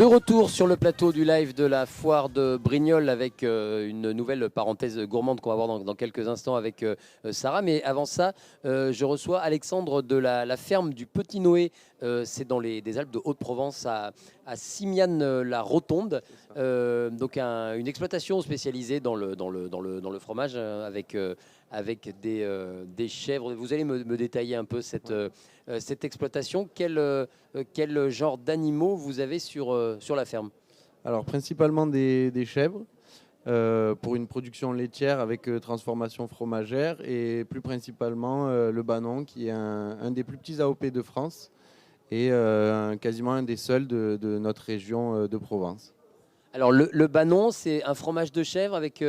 De retour sur le plateau du live de la foire de Brignoles avec une nouvelle parenthèse gourmande qu'on va voir dans quelques instants avec Sarah. Mais avant ça, je reçois Alexandre de la ferme du Petit Noé. C'est dans des Alpes de Haute-Provence à Simiane-la-Rotonde. Donc une exploitation spécialisée dans le fromage avec des chèvres. Vous allez me détailler un peu cette exploitation. Quel genre d'animaux vous avez sur la ferme? Alors principalement des chèvres pour une production laitière avec transformation fromagère et plus principalement le Banon qui est un des plus petits AOP de France et quasiment un des seuls de notre région de Provence. Alors le Banon, c'est un fromage de chèvre avec,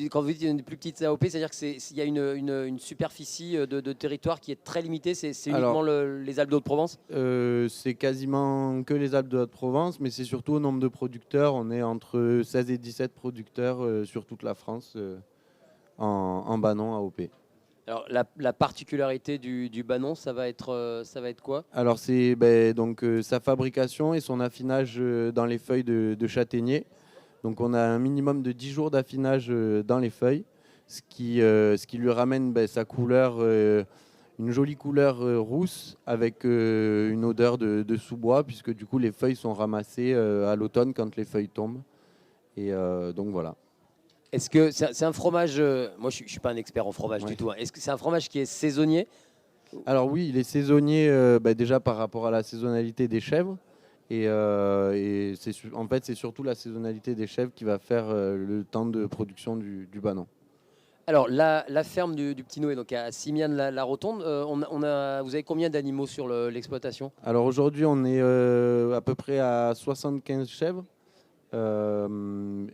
quand vous dites une plus petite AOP, c'est-à-dire qu'il y a une superficie de territoire qui est très limitée, c'est uniquement les Alpes d'Haute-Provence? C'est quasiment que les Alpes de Haute-Provence, mais c'est surtout au nombre de producteurs. On est entre 16 et 17 producteurs sur toute la France en Banon AOP. Alors la particularité du Banon, ça va être quoi? Alors c'est donc sa fabrication et son affinage dans les feuilles de châtaignier. Donc on a un minimum de 10 jours d'affinage dans les feuilles, ce qui lui ramène sa couleur, une jolie couleur rousse avec une odeur de sous-bois, puisque du coup les feuilles sont ramassées à l'automne quand les feuilles tombent. Et donc voilà. Est-ce que c'est un fromage, moi je ne suis pas un expert en fromage du tout, hein. Est-ce que c'est un fromage qui est saisonnier? Alors oui, il est saisonnier déjà par rapport à la saisonnalité des chèvres. En fait, c'est surtout la saisonnalité des chèvres qui va faire le temps de production du Banon. Alors la ferme du Petit Noé, donc à Simiane-la-Rotonde, vous avez combien d'animaux sur l'exploitation? Alors aujourd'hui, on est à peu près à 75 chèvres.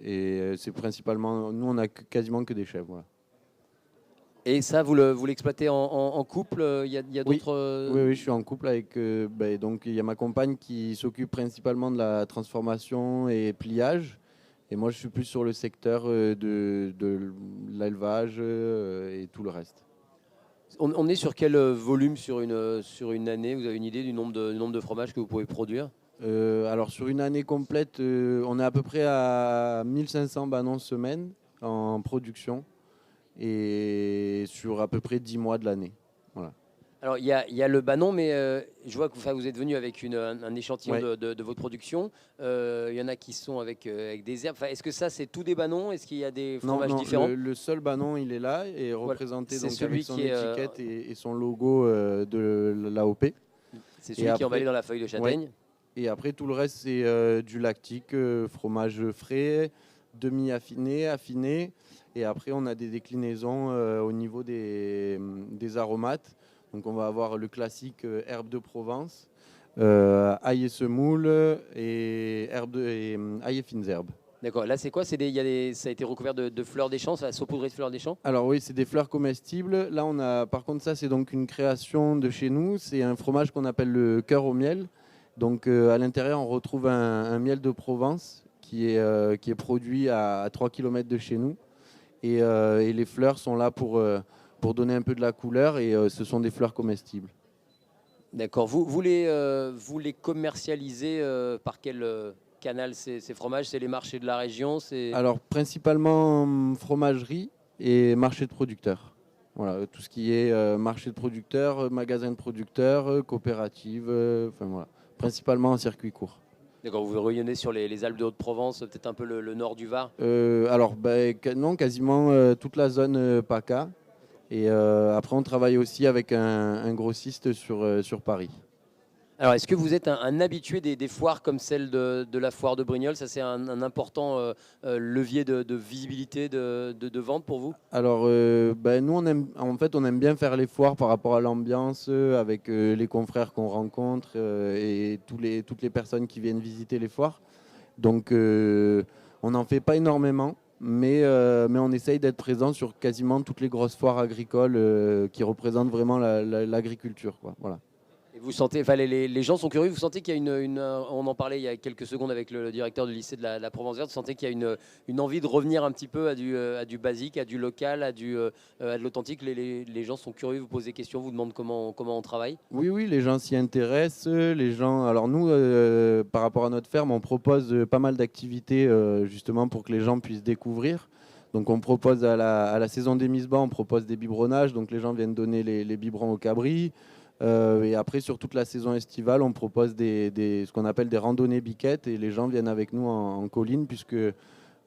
Et c'est principalement, nous on a quasiment que des chèvres. Voilà. Et ça, vous l'exploitez en couple? Il y a Oui. d'autres. Oui, je suis en couple avec. Donc il y a ma compagne qui s'occupe principalement de la transformation et pliage. Et moi, je suis plus sur le secteur de l'élevage et tout le reste. On est sur quel volume sur une année? Vous avez une idée du nombre de fromages que vous pouvez produire? Alors sur une année complète, on est à peu près à 1500 banons semaine en production et sur à peu près 10 mois de l'année. Voilà. Alors il y a le Banon, mais je vois que vous êtes venu avec un échantillon de votre production. Il y en a qui sont avec des herbes. Enfin, est-ce que ça c'est tout des Banons? Est-ce qu'il y a des fromages différents? Le seul Banon il est là et représenté c'est donc celui avec son qui est, étiquette et son logo de l'AOP. C'est celui qui est emballé dans la feuille de châtaigne. Et après tout le reste c'est du lactique, fromage frais, demi-affiné, affiné. Et après on a des déclinaisons au niveau des aromates. Donc on va avoir le classique herbe de Provence, ail et semoule et ail et fines herbes. D'accord, là c'est quoi? Ça a été recouvert de fleurs des champs, ça a saupoudré de fleurs des champs? Alors oui, c'est des fleurs comestibles. Là on a, par contre ça c'est donc une création de chez nous. C'est un fromage qu'on appelle le cœur au miel. Donc à l'intérieur on retrouve un miel de Provence qui est produit à 3 km de chez nous. Et les fleurs sont là pour donner un peu de la couleur et ce sont des fleurs comestibles. D'accord. Vous les commercialisez par quel canal ces fromages? C'est les marchés de la région? Alors principalement fromagerie et marché de producteurs. Voilà, tout ce qui est marché de producteurs, magasin de producteurs, coopérative, enfin voilà, principalement en circuit court. D'accord, vous rayonnez sur les Alpes de Haute-Provence, peut-être un peu le nord du Var? Alors non, quasiment toute la zone PACA. Et après, on travaille aussi avec un grossiste sur Paris. Alors, est-ce que vous êtes un habitué des foires comme celle de la foire de Brignoles? Ça, c'est un important levier de visibilité, de vente pour vous? Alors, nous, on aime bien faire les foires par rapport à l'ambiance, avec les confrères qu'on rencontre et toutes les personnes qui viennent visiter les foires. Donc, on n'en fait pas énormément. Mais on essaye d'être présent sur quasiment toutes les grosses foires agricoles qui représentent vraiment l'agriculture, quoi. Voilà. Et Vous sentez, enfin, les gens sont curieux. Vous sentez qu'il y a on en parlait il y a quelques secondes avec le directeur du lycée de la Provence Verte. Vous sentez qu'il y a une envie de revenir un petit peu à du basique, à du local, à de l'authentique. Les gens sont curieux, vous posent des questions, vous demandent comment on travaille. Oui, oui, les gens s'y intéressent. Les gens, alors nous, par rapport à notre ferme, on propose pas mal d'activités justement pour que les gens puissent découvrir. Donc on propose à la saison des mises-bas, on propose des biberonnages. Donc les gens viennent donner les biberons aux cabris. Et après, sur toute la saison estivale, on propose ce qu'on appelle des randonnées biquettes. Et les gens viennent avec nous en colline, puisque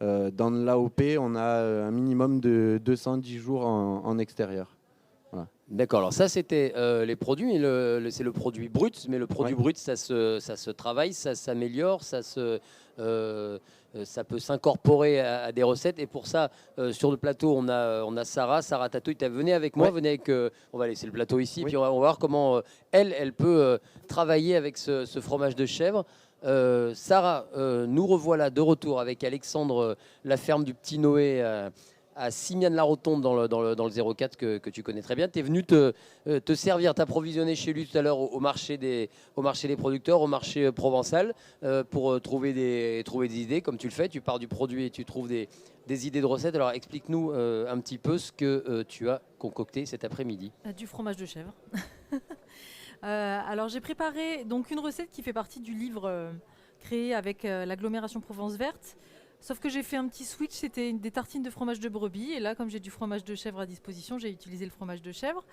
dans l'AOP, on a un minimum de 210 jours en extérieur. Voilà. D'accord, alors ça c'était les produits, c'est le produit brut, mais le produit brut ça se travaille, ça s'améliore, ça peut s'incorporer à des recettes. Et pour ça, sur le plateau, on a Sarah Tatouille. Venez avec moi, venez avec. On va laisser le plateau ici, puis on va voir comment elle peut travailler avec ce fromage de chèvre. Sarah, nous revoilà de retour avec Alexandre, la ferme du Petit Noé à Simiane-la-Rotonde dans le 04 que tu connais très bien. Tu es venu te servir, t'approvisionner chez lui tout à l'heure au marché des producteurs, au marché provençal, pour trouver des idées, comme tu le fais. Tu pars du produit et tu trouves des idées de recettes. Alors explique-nous un petit peu ce que tu as concocté cet après-midi. Du fromage de chèvre. Alors j'ai préparé donc une recette qui fait partie du livre créé avec l'agglomération Provence Verte. Sauf que j'ai fait un petit switch, c'était des tartines de fromage de brebis. Et là, comme j'ai du fromage de chèvre à disposition, j'ai utilisé le fromage de chèvre.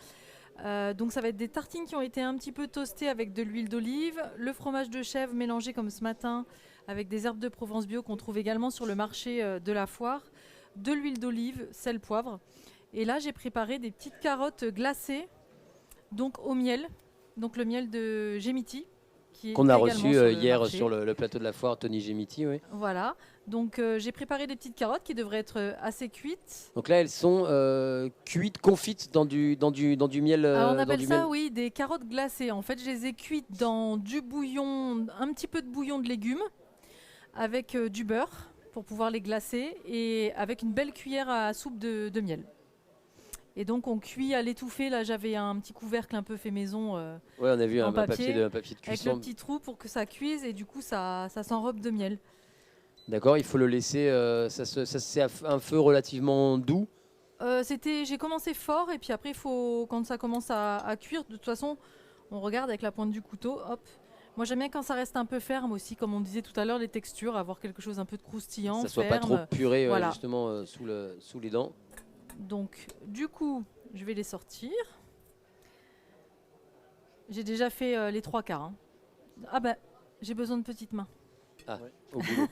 Donc ça va être des tartines qui ont été un petit peu toastées avec de l'huile d'olive, le fromage de chèvre mélangé comme ce matin avec des herbes de Provence bio qu'on trouve également sur le marché de la foire, de l'huile d'olive, sel, poivre. Et là, j'ai préparé des petites carottes glacées, donc au miel, donc le miel de Gemiti. Qu'on a reçu hier sur le plateau de la foire, Tony Gemiti. Oui. Voilà, donc j'ai préparé des petites carottes qui devraient être assez cuites. Donc là, elles sont cuites, confites dans du miel. On appelle ça, oui, des carottes glacées. En fait, je les ai cuites dans du bouillon, un petit peu de bouillon de légumes, avec du beurre pour pouvoir les glacer, et avec une belle cuillère à soupe de miel. Et donc on cuit à l'étouffée. Là, j'avais un petit couvercle un peu fait maison. Oui, on a vu un papier de cuisson. Avec le petit trou pour que ça cuise, et du coup ça s'enrobe de miel. D'accord, il faut le laisser, c'est à un feu relativement doux. J'ai commencé fort, et puis après, quand ça commence à cuire, de toute façon, on regarde avec la pointe du couteau, hop. Moi, j'aime bien quand ça reste un peu ferme aussi, comme on disait tout à l'heure, les textures, avoir quelque chose un peu de croustillant, ça soit ferme. pas trop puré, voilà. justement, sous les dents. Donc, du coup, je vais les sortir. J'ai déjà fait les 3/4. Hein. Ah ben, j'ai besoin de petites mains. Ah, au boulot.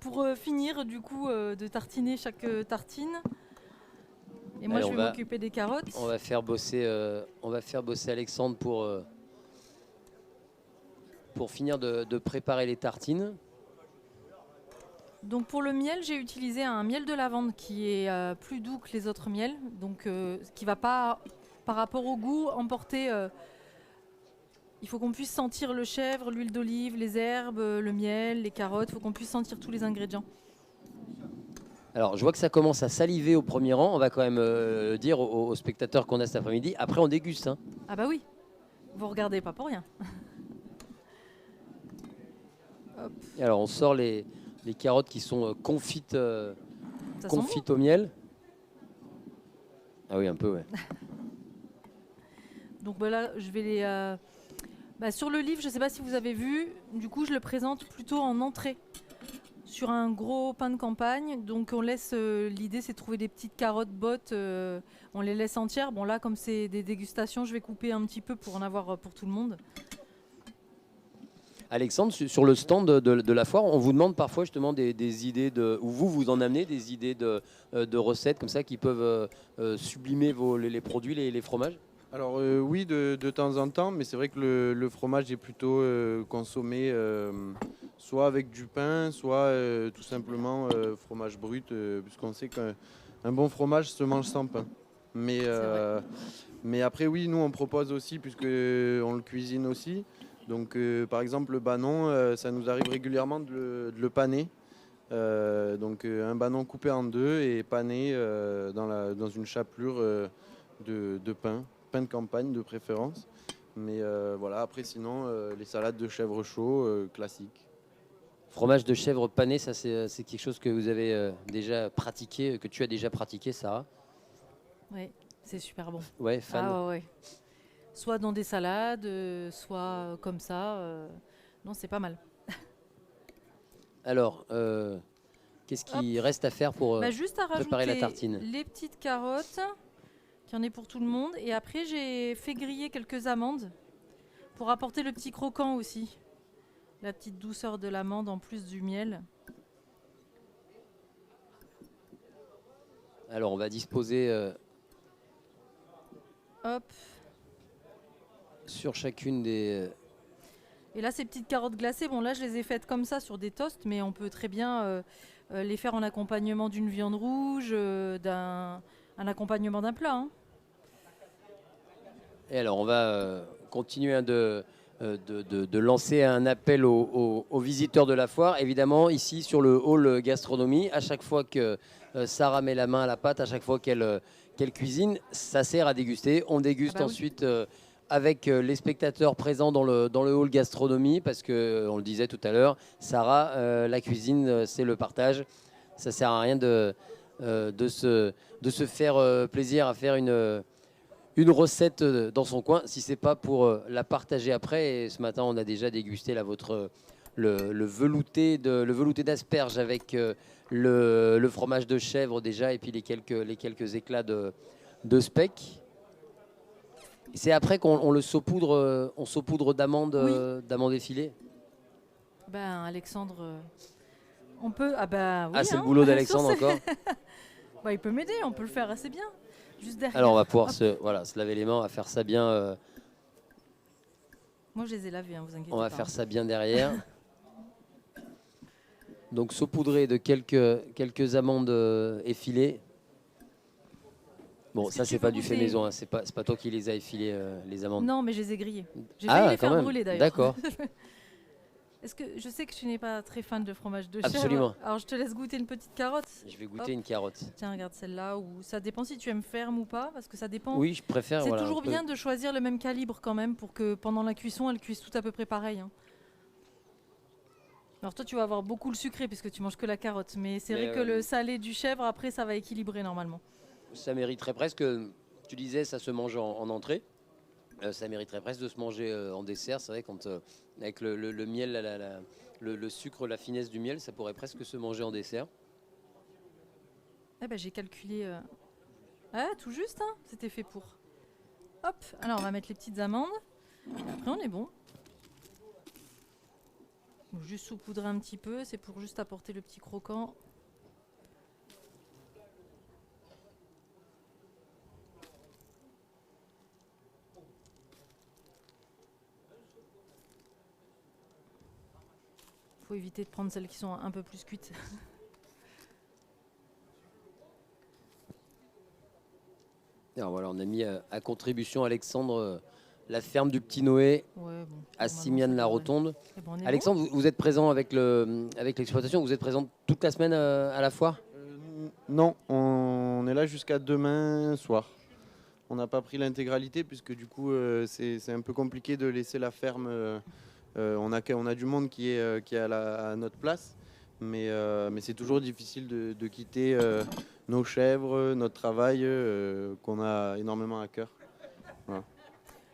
Pour finir, du coup, de tartiner chaque tartine. Et moi, allez, je vais m'occuper des carottes. On va faire bosser Alexandre pour finir de préparer les tartines. Donc pour le miel, j'ai utilisé un miel de lavande qui est plus doux que les autres miels, donc qui va pas, par rapport au goût, emporter. Il faut qu'on puisse sentir le chèvre, l'huile d'olive, les herbes, le miel, les carottes. Il faut qu'on puisse sentir tous les ingrédients. Alors, je vois que ça commence à saliver au premier rang. On va quand même dire aux spectateurs qu'on a cet après-midi. Après, on déguste. Hein. Ah bah oui, vous regardez pas pour rien. Hop. Alors, on sort les carottes qui sont confites au miel. Ah oui, un peu, ouais. Donc bah là, je vais les... sur le livre, je ne sais pas si vous avez vu, du coup, je le présente plutôt en entrée, sur un gros pain de campagne. Donc on laisse... l'idée, c'est de trouver des petites carottes bottes. On les laisse entières. Bon là, comme c'est des dégustations, je vais couper un petit peu pour en avoir pour tout le monde. Alexandre, sur le stand de la foire, on vous demande parfois justement des idées ou vous en amenez des idées de recettes comme ça qui peuvent sublimer les produits, les fromages. Alors oui, de temps en temps, mais c'est vrai que le fromage est plutôt consommé soit avec du pain, soit tout simplement fromage brut, puisqu'on sait qu'un bon fromage se mange sans pain. Mais après oui, nous on propose aussi, puisque on le cuisine aussi. Donc par exemple le banon, ça nous arrive régulièrement de le paner. Donc un banon coupé en deux et pané dans une chapelure de pain de campagne de préférence. Mais voilà, après sinon, les salades de chèvre chaud, classiques. Fromage de chèvre pané, ça c'est quelque chose que vous avez déjà pratiqué, que tu as déjà pratiqué, Sarah? Oui, c'est super bon. Ouais, fan. Ah ouais. Soit dans des salades, soit comme ça. Non, c'est pas mal. Alors, qu'est-ce qui reste à faire pour Bah, juste à préparer la rajouter tartine? les petites carottes, qu'il y en ait pour tout le monde. Et après, j'ai fait griller quelques amandes pour apporter le petit croquant aussi. La petite douceur de l'amande en plus du miel. Alors, on va disposer Hop. sur chacune des... Et là, ces petites carottes glacées, bon là, je les ai faites comme ça sur des toasts, mais on peut très bien les faire en accompagnement d'une viande rouge, d'un un accompagnement d'un plat. Hein. Et alors, on va continuer de lancer un appel aux visiteurs de la foire. Évidemment, ici, sur le hall gastronomie, à chaque fois que Sarah met la main à la pâte, à chaque fois qu'elle cuisine, ça sert à déguster. On déguste Ah bah oui. ensuite avec les spectateurs présents dans le hall gastronomie, parce que, on le disait tout à l'heure, Sarah, la cuisine, c'est le partage. Ça sert à rien de se faire plaisir à faire une recette dans son coin, si c'est pas pour la partager après. Et ce matin, on a déjà dégusté là, le velouté d'asperges avec le fromage de chèvre déjà, et puis les quelques éclats de speck. C'est après qu'on le saupoudre, on saupoudre d'amandes, Oui. d'amandes effilées. Ben, Alexandre, on peut. Ah bah oui. Ah, c'est hein, le boulot bien d'Alexandre sûr, encore. Bah, il peut m'aider, on peut le faire assez bien. Juste derrière. Alors on va pouvoir Hop. se laver les mains, on va faire ça bien. Moi, je les ai lavés, hein, vous inquiétez On va pas. faire ça bien derrière. Donc saupoudrer de quelques amandes effilées. Bon, Est-ce ça que c'est tu pas veux du fait goûter maison, hein. C'est pas toi qui les as effilées, les amandes. Non, mais je les ai grillés. J'ai Ah, failli les quand faire même. brûler d'ailleurs. D'accord. Est-ce que je sais que tu n'es pas très fan de fromage de chèvre. Absolument. Alors je te laisse goûter une petite carotte. Je vais goûter Hop. une carotte. Tiens, regarde celle-là. Ou ça dépend si tu aimes ferme ou pas, parce que ça dépend. Oui, je préfère. C'est Voilà, toujours un peu. bien de choisir le même calibre quand même pour que pendant la cuisson, elle cuise tout à peu près pareil. Hein. Alors toi, tu vas avoir beaucoup le sucré puisque tu manges que la carotte, mais c'est Mais, vrai que le salé du chèvre, après, ça va équilibrer normalement. Ça mériterait presque. Tu disais, ça se mange en entrée. Ça mériterait presque de se manger en dessert. C'est vrai, quand avec le miel, le sucre, la finesse du miel, ça pourrait presque se manger en dessert. Eh ben, j'ai calculé. Ah, tout juste, hein. C'était fait pour. Hop. Alors, on va mettre les petites amandes. Et après, on est bon. Donc, juste saupoudrer un petit peu, c'est pour juste apporter le petit croquant. Faut éviter de prendre celles qui sont un peu plus cuites. Alors voilà, on a mis à contribution Alexandre la ferme du Petit Noé Ouais, bon. à Simiane-la-Rotonde. Eh ben, on est Alexandre, vous êtes présent avec l'exploitation, vous êtes présent toute la semaine à la foire? Non, on est là jusqu'à demain soir. On n'a pas pris l'intégralité puisque du coup c'est un peu compliqué de laisser la ferme. On a du monde qui est à notre place, mais c'est toujours difficile de quitter nos chèvres, notre travail qu'on a énormément à cœur. Voilà.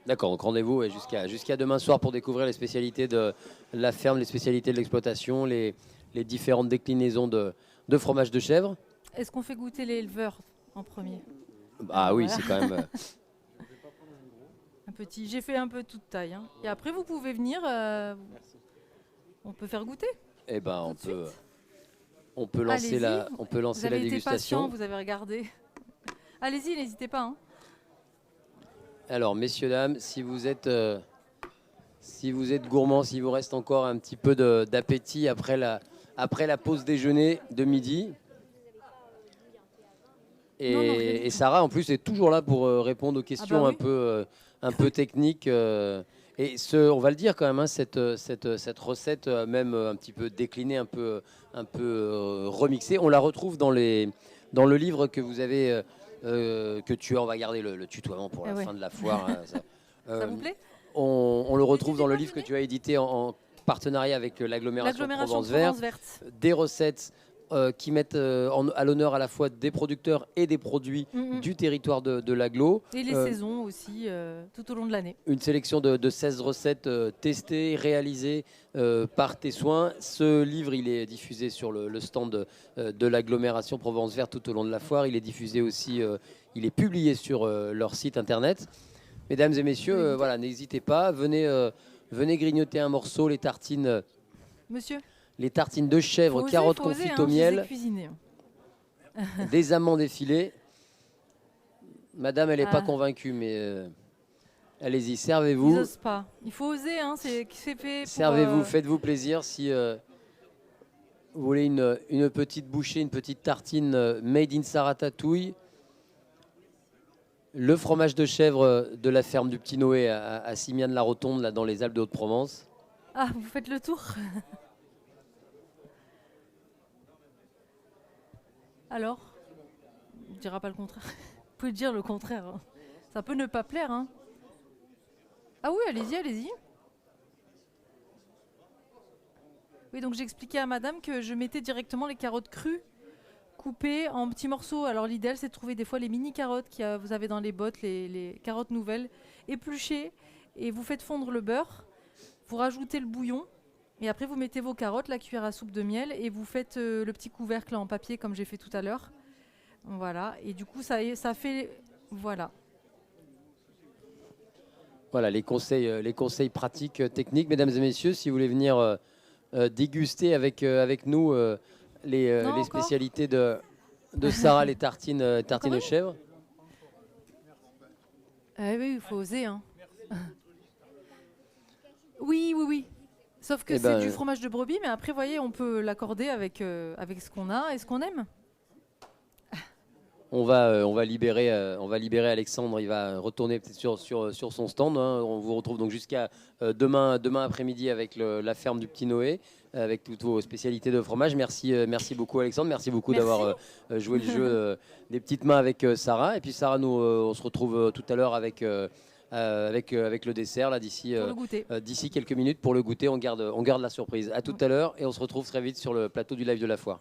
D'accord, donc rendez-vous jusqu'à demain soir pour découvrir les spécialités de la ferme, les spécialités de l'exploitation, les différentes déclinaisons de fromage de chèvre. Est-ce qu'on fait goûter les éleveurs en premier? Ah oui, Voilà. c'est quand même... Un petit. J'ai fait un peu toute taille. Hein. Et après, vous pouvez venir. On peut faire goûter. Eh ben, Tout de on peut lancer Allez-y. on peut Vous lancer avez la été patient, dégustation. vous avez regardé. Allez-y, n'hésitez pas. Hein. Alors, messieurs, dames, si vous êtes gourmands, s'il vous reste encore un petit peu d'appétit après la pause déjeuner de midi. Non, rien du Et tout. Sarah, en plus, est toujours là pour répondre aux questions oui. un peu techniques. Et on va le dire quand même, hein, cette recette, même un petit peu déclinée, un peu remixée, on la retrouve dans le livre que vous avez, on va garder le tutoiement pour la ouais. fin de la foire. Hein, Ça vous plaît? on le retrouve dans le livre que tu as édité en partenariat avec l'agglomération Provence Verte. Des recettes qui mettent à l'honneur à la fois des producteurs et des produits du territoire de l'agglo. Et les saisons aussi, tout au long de l'année. Une sélection de 16 recettes testées, réalisées par tes soins. Ce livre, il est diffusé sur le stand de l'agglomération Provence Verte tout au long de la foire. Il est diffusé aussi, il est publié sur leur site internet. Mesdames et messieurs, voilà, n'hésitez pas, venez grignoter un morceau, les tartines. Monsieur, les tartines de chèvre, carottes confites au miel, des amandes effilées. Madame, elle n'est pas convaincue, mais allez-y, servez-vous. Ils osent pas. Il faut oser, hein, c'est fait pour, servez-vous, faites-vous plaisir. Si vous voulez une petite bouchée, une petite tartine made in Saratatouille, le fromage de chèvre de la ferme du Petit Noé à Simiane-la-Rotonde, là dans les Alpes de Haute-Provence. Ah, vous faites le tour. Alors, on ne dira pas le contraire. Vous pouvez dire le contraire. Hein. Ça peut ne pas plaire. Hein. Ah oui, allez-y, allez-y. Oui, donc j'expliquais à madame que je mettais directement les carottes crues, coupées en petits morceaux. Alors l'idéal, c'est de trouver des fois les mini-carottes que vous avez dans les bottes, les carottes nouvelles, épluchées. Et vous faites fondre le beurre. Vous rajoutez le bouillon. Et après, vous mettez vos carottes, la cuillère à soupe de miel, et vous faites le petit couvercle en papier, comme j'ai fait tout à l'heure. Voilà. Et du coup, ça fait... Voilà. Voilà, les conseils pratiques, techniques. Mesdames et messieurs, si vous voulez venir déguster avec nous les spécialités de Sarah, les tartines de chèvre. Oui, il faut oser. Hein. Oui. Sauf que c'est du fromage de brebis, mais après, vous voyez, on peut l'accorder avec ce qu'on a et ce qu'on aime. On va libérer Alexandre, il va retourner peut-être sur son stand. Hein. On vous retrouve donc jusqu'à demain après-midi avec la ferme du Petit Noé, avec toutes vos spécialités de fromage. Merci beaucoup Alexandre, merci beaucoup d'avoir joué le jeu des petites mains avec Sarah. Et puis Sarah, nous on se retrouve tout à l'heure avec le dessert là d'ici quelques minutes pour le goûter. On garde la surprise. À tout à l'heure et on se retrouve très vite sur le plateau du live de la foire.